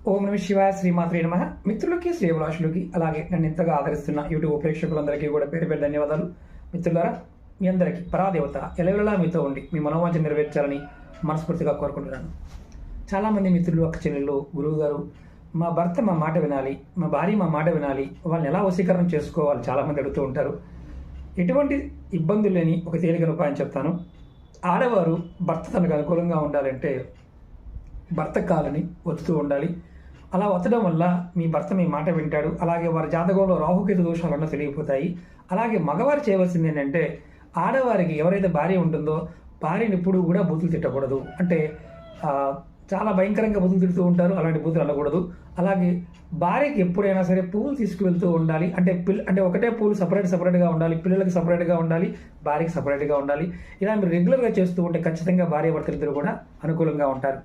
ఓం నమ శివాయ, శ్రీమాత్రే నమః. మిత్రులకి, శ్రేయభిలాషులకి, అలాగే నన్ను ఇంతగా ఆదరిస్తున్న యూట్యూబ్ ప్రేక్షకులందరికీ కూడా పేరు పేరు ధన్యవాదాలు. మిత్రులారా, మీ అందరికీ పరాదేవత ఎలవెలలా మీతో ఉండి మీ మనోవాంఛ నెరవేర్చాలని మనస్ఫూర్తిగా కోరుకుంటున్నాను. చాలామంది మిత్రులు, అక్క చెల్లెళ్ళు, గురువు గారు, మా భర్త మా మాట వినాలి, మా భార్య మా మాట వినాలి, వాళ్ళని ఎలా వశీకరణం చేసుకోవాలి చాలామంది అడుగుతూ ఉంటారు. ఎటువంటి ఇబ్బందులు లేని ఒక తేలికైన ఉపాయం చెప్తాను. ఆడవారు భర్త తనకు అనుకూలంగా ఉండాలంటే భర్త కాలని ఒత్తుతూ ఉండాలి. అలా ఒత్తడం వల్ల మీ భర్త మీ మాట వింటాడు. అలాగే వారి జాతకంలో రాహుకేతు దోషాలన్నా తెలియపోతాయి. అలాగే మగవారు చేయవలసింది ఏంటంటే, ఆడవారికి ఎవరైతే భార్య ఉంటుందో భార్యని ఎప్పుడు కూడా బూతులు తిట్టకూడదు. అంటే చాలా భయంకరంగా బూతులు తిడుతూ ఉంటారు, అలాంటి బూతులు అనకూడదు. అలాగే భార్యకి ఎప్పుడైనా సరే పూలు తీసుకువెళ్తూ ఉండాలి. అంటే ఒకటే పూలు సపరేట్గా ఉండాలి, పిల్లలకి సపరేట్గా ఉండాలి, భార్యకి సపరేట్గా ఉండాలి. ఇలా మీరు రెగ్యులర్గా చేస్తూ ఉంటే ఖచ్చితంగా భార్య భర్తలిద్దరూ కూడా అనుకూలంగా ఉంటారు.